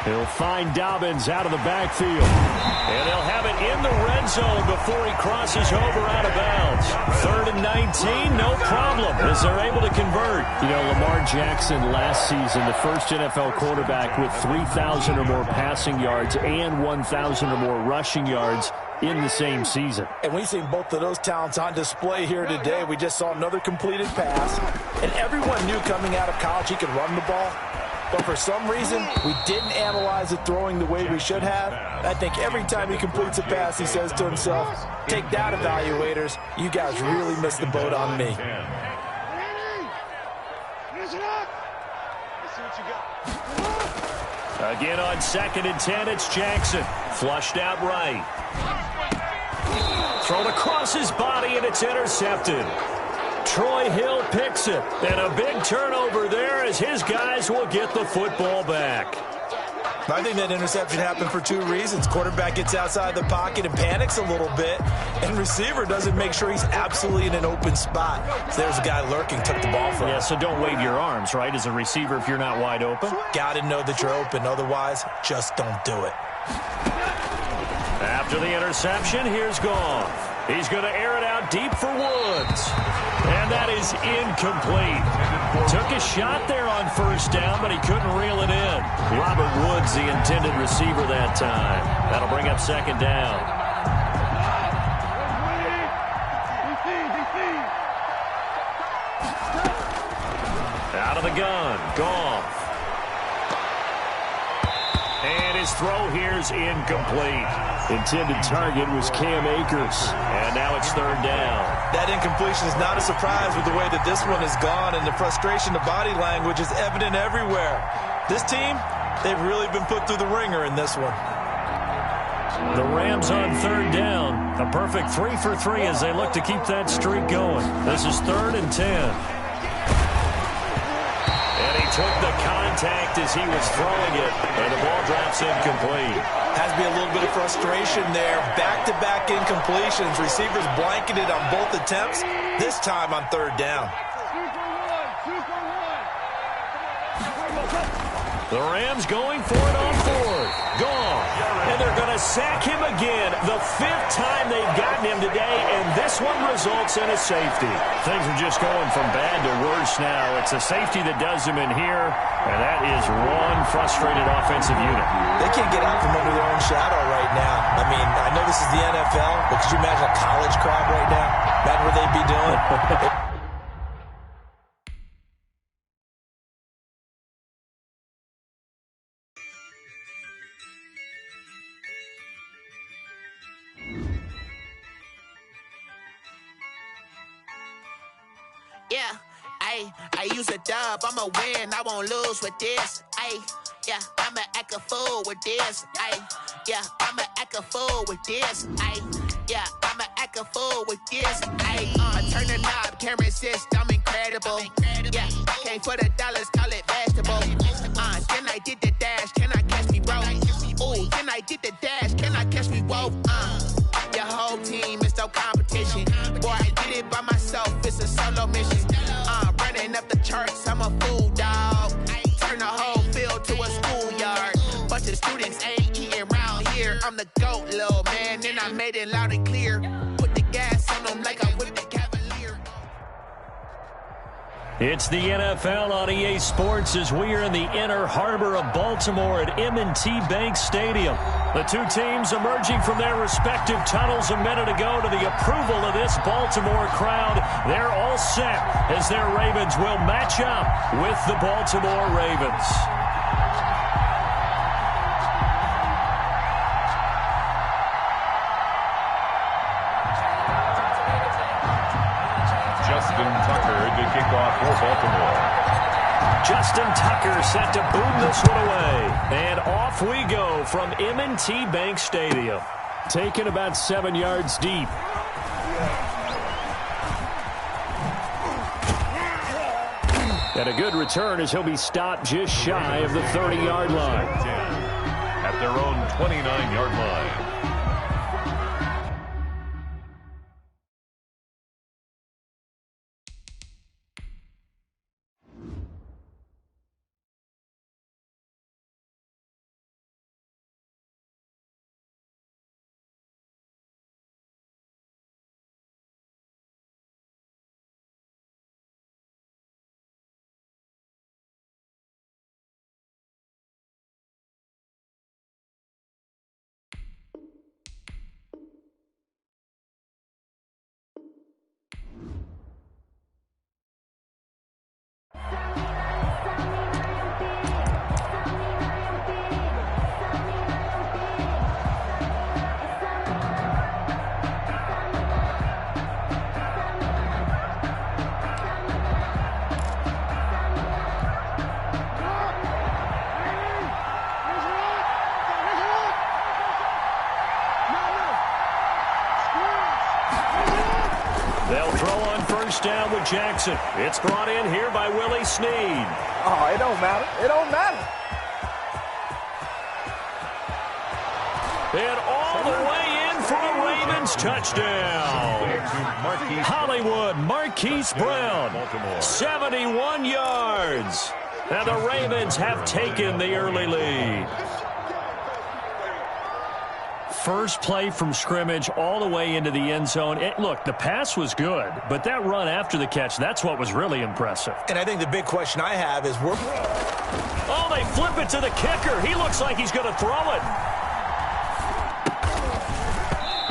He'll find Dobbins out of the backfield. And they'll have it in the red zone before he crosses over out of bounds. 3rd and 19, no problem, as they're able to convert. You know, Lamar Jackson last season, the first NFL quarterback with 3,000 or more passing yards and 1,000 or more rushing yards in the same season. And we've seen both of those talents on display here today. We just saw another completed pass. And everyone knew coming out of college he could run the ball. But for some reason, we didn't analyze it throwing the way we should have. I think every time he completes a pass, he says to himself, take that, evaluators. You guys really missed the boat on me. Again on 2nd and 10, it's Jackson. Flushed out right. Thrown across his body, and it's intercepted. Troy Hill picks it, and a big turnover there as his guys will get the football back. I think that interception happened for 2 reasons. Quarterback gets outside the pocket and panics a little bit, and receiver doesn't make sure he's absolutely in an open spot. So there's a guy lurking, took the ball from him. Yeah, so don't wave your arms, right, as a receiver if you're not wide open? Got to know that you're open. Otherwise, just don't do it. After the interception, here's Goff. He's going to air it out deep for Woods. And that is incomplete. Took a shot there on 1st down, but he couldn't reel it in. Robert Woods, the intended receiver that time. That'll bring up 2nd down. Out of the gun, Goff. And his throw here's incomplete. Intended target was Cam Akers. And now it's 3rd down. That incompletion is not a surprise with the way that this one has gone, and the frustration, the body language is evident everywhere. This team, they've really been put through the ringer in this one. The Rams on 3rd down. A perfect 3 for 3 as they look to keep that streak going. This is 3rd and 10. And he took the contact as he was throwing it, and the ball drops incomplete. Has to be a little bit of frustration there. Back-to-back incompletions. Receivers blanketed on both attempts, this time on 3rd down. The Rams going for it on 4th. Gone. And they're going to sack him again. The 5th time they've gotten him today, and this one results in a safety. Things are just going from bad to worse now. It's a safety that does them in here, and that is one frustrated offensive unit. They can't get out from under their own shadow right now. I mean, I know this is the NFL, but could you imagine a college crowd right now? Imagine what they'd be doing. Yeah, I use a dub, I'ma win, I won't lose with this. Yeah, I'ma act a fool with this. Yeah, I'ma act a fool with this. Yeah, I'ma act a fool with this. Turn the knob, can't resist, I'm incredible. Yeah, came for the dollars, call it vegetable. Then I did the dash, can I catch me, bro? Ooh, then I did the dash, can I catch me, whoa? Your whole team is no competition. Boy, I did it by myself, it's a solo mission. Running up the charts, I'm a fool, dog. Turn the whole field to a schoolyard. Bunch of students ain't eating around here. I'm the GOAT, little man, and I made it loud and clear. Put the gas on them like I whipped the Cavalier. It's the NFL on EA Sports as we are in the inner harbor of Baltimore at M&T Bank Stadium. The two teams emerging from their respective tunnels a minute ago to the approval of this Baltimore crowd. They're all set as their Ravens will match up with the Baltimore Ravens. Justin Tucker to kick off for Baltimore. Justin Tucker set to boom this one away. And off we go from M&T Bank Stadium. Taken about 7 yards deep. And a good return as he'll be stopped just shy of the 30-yard line. At their own 29-yard line. They'll throw on first down with Jackson. It's brought in here by Willie Snead. Oh, it don't matter. It don't matter. And all the way in for a Ravens touchdown. Hollywood Marquise Brown, 71 yards. And the Ravens have taken the early lead. First play from scrimmage all the way into the end zone. Look, the pass was good, but that run after the catch, that's what was really impressive. And I think the big question I have is, oh, they flip it to the kicker. He looks like he's going to throw it.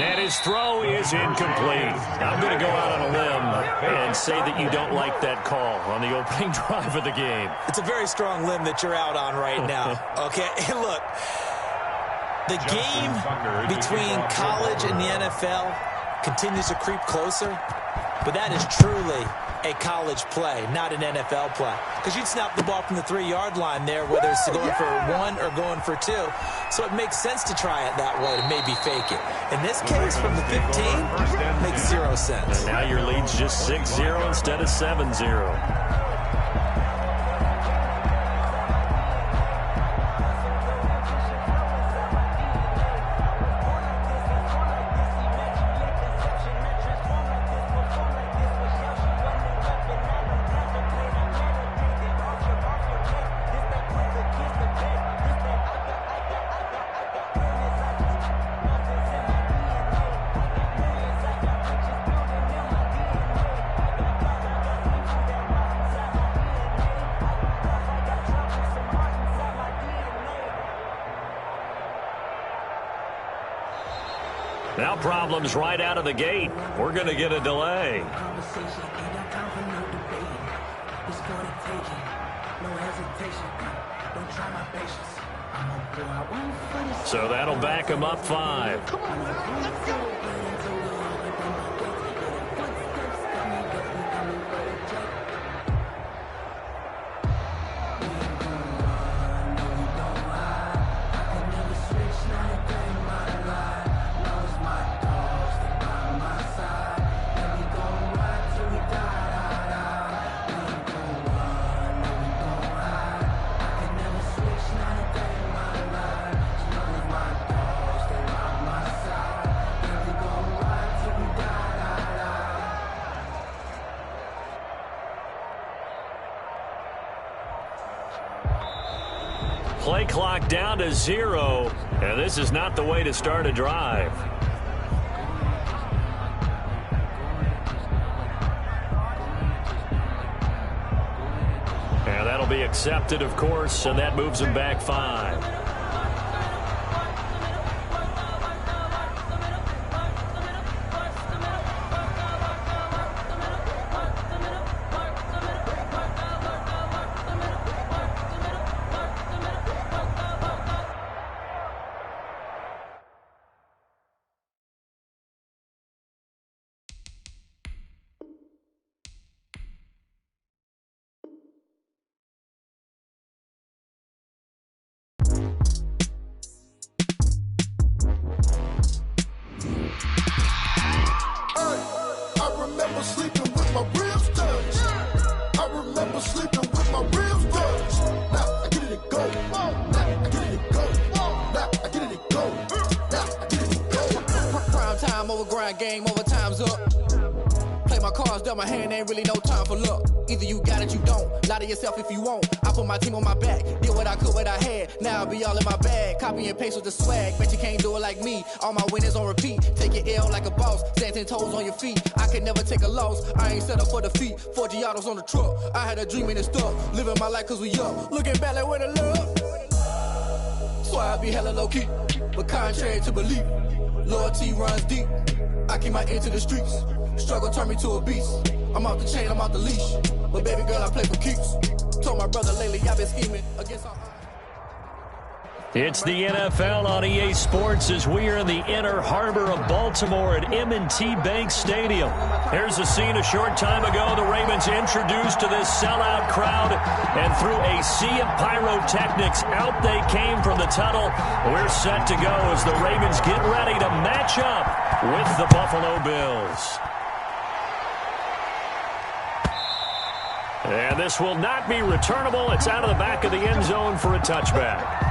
And his throw is incomplete. I'm going to go out on a limb and say that you don't like that call on the opening drive of the game. It's a very strong limb that you're out on right now. Okay, and look. The game between college and the NFL continues to creep closer, but that is truly a college play, not an NFL play. Because you'd snap the ball from the 3-yard line there, whether it's going for 1 or going for 2. So it makes sense to try it that way to maybe fake it. In this case, from the 15, makes 0 sense. And now your lead's just 6-0 instead of 7-0. Now problems right out of the gate. We're going to get a delay. So that'll back him up 5. Play clock down to 0, and this is not the way to start a drive. And that'll be accepted, of course, and that moves him back 5. over grind, game over, time's up. Play my cards, dealt my hand, ain't really no time for luck. Either you got it, you don't. Lie to yourself if you won't. I put my team on my back, did what I could, what I had. Now I'll be all in my bag, copy and paste with the swag. Bet you can't do it like me. All my winners on repeat. Take your L like a boss, stand 10 toes on your feet. I can never take a loss. I ain't set up for defeat. 4 Giottos on the truck. I had a dream and it stuck. Living my life cause we up. Looking back like where the love. So I be hella low key, but contrary to belief, loyalty runs deep. I keep my ear to the streets. Struggle turned me to a beast. I'm off the chain, I'm off the leash. But baby girl, I play for keeps. Told my brother lately, I've been scheming against all. It's the NFL on EA Sports as we are in the inner harbor of Baltimore at M&T Bank Stadium. Here's a scene a short time ago. The Ravens introduced to this sellout crowd, and through a sea of pyrotechnics, out they came from the tunnel. We're set to go as the Ravens get ready to match up with the Buffalo Bills. And this will not be returnable. It's out of the back of the end zone for a touchback.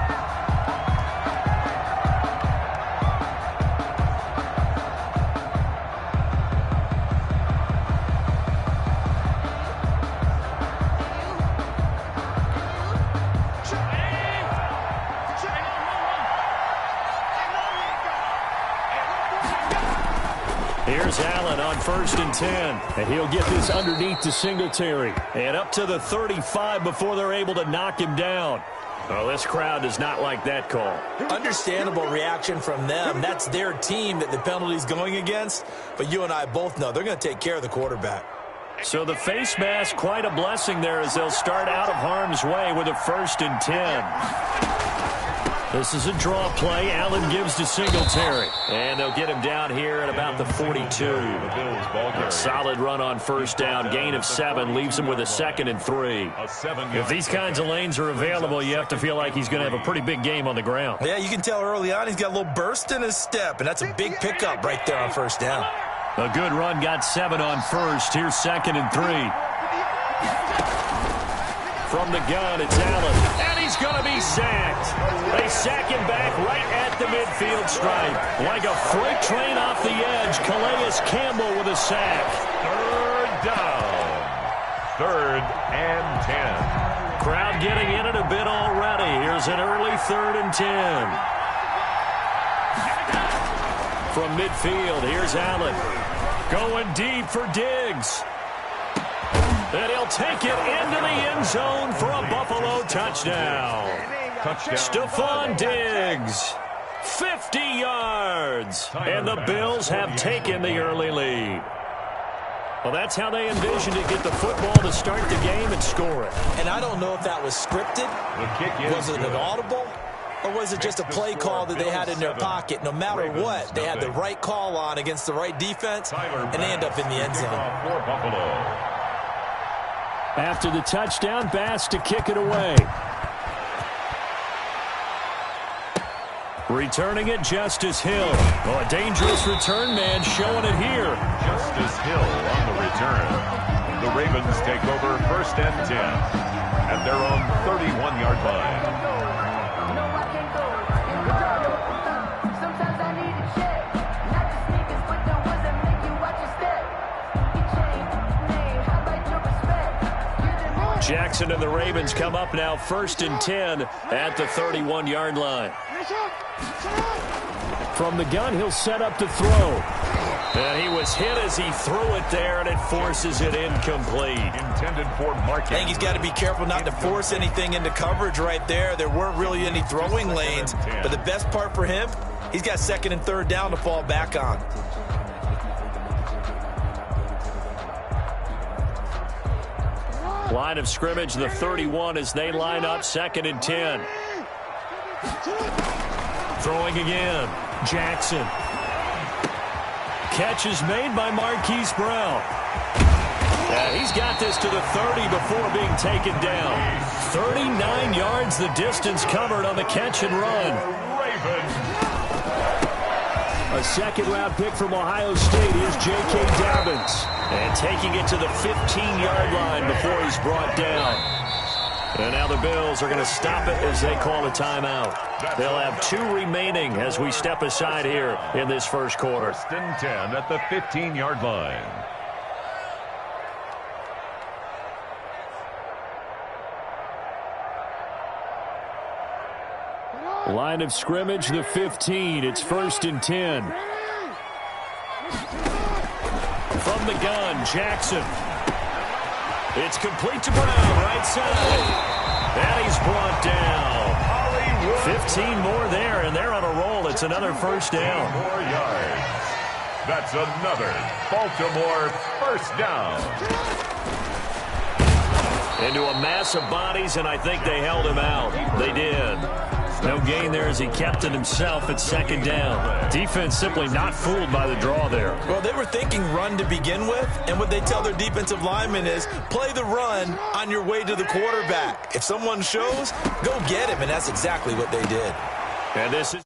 Here's Allen on 1st and 10. And he'll get this underneath to Singletary. And up to the 35 before they're able to knock him down. Oh, this crowd does not like that call. Understandable reaction from them. That's their team that the penalty's going against. But you and I both know they're going to take care of the quarterback. So the face mask, quite a blessing there as they'll start out of harm's way with a 1st and 10. This is a draw play. Allen gives to Singletary. And they'll get him down here at about the 42. A solid run on 1st down. Gain of 7 leaves him with a 2nd and 3. If these kinds of lanes are available, you have to feel like he's going to have a pretty big game on the ground. Yeah, you can tell early on he's got a little burst in his step, and that's a big pickup right there on 1st down. A good run, got 7 on 1st. Here's 2nd and 3. From the gun, it's Allen. And he's going to be sacked. They sack him back right at the midfield stripe. Like a freight train off the edge, Calais Campbell with a sack. 3rd down. 3rd and 10. Crowd getting in it a bit already. Here's an early 3rd and 10. From midfield, here's Allen. Going deep for Diggs. And he'll take it into the end zone for a Buffalo touchdown. Stephon Diggs, 50 yards. And the Bills have taken the early lead. Well, that's how they envisioned it, get the football to start the game and score it. And I don't know if that was scripted. Was it an audible? Or was it just a play call that they had in their pocket? No matter what, they had the right call on against the right defense, and they end up in the end zone. After the touchdown, Bass to kick it away. Returning it, Justice Hill. Oh, a dangerous return man showing it here. Justice Hill on the return. The Ravens take over 1st and 10. And they're on 31-yard line. Jackson and the Ravens come up now 1st and 10 at the 31-yard line. From the gun, he'll set up to throw. And he was hit as he threw it there, and it forces it incomplete. Intended for Marquez. I think he's got to be careful not to force anything into coverage right there. There weren't really any throwing lanes. But the best part for him, he's got 2nd and 3rd down to fall back on. Line of scrimmage, the 31 as they line up 2nd and 10. Throwing again. Jackson. Catch is made by Marquise Brown. He's got this to the 30 before being taken down. 39 yards the distance covered on the catch and run. A 2nd-round pick from Ohio State is J.K. Dobbins. And taking it to the 15-yard line before he's brought down. And now the Bills are going to stop it as they call a timeout. They'll have 2 remaining as we step aside here in this first quarter. 1st and 10 at the 15-yard line. Line of scrimmage, the 15. It's 1st and 10. From the gun, Jackson. It's complete to Brown, right side. And he's brought down. 15 more there, and they're on a roll. It's another first down. 4 yards. That's another Baltimore first down. Into a mass of bodies, and I think they held him out. They did. No gain there as he kept it himself at 2nd down. Defense simply not fooled by the draw there. Well, they were thinking run to begin with, and what they tell their defensive linemen is play the run on your way to the quarterback. If someone shows, go get him, and that's exactly what they did. And this is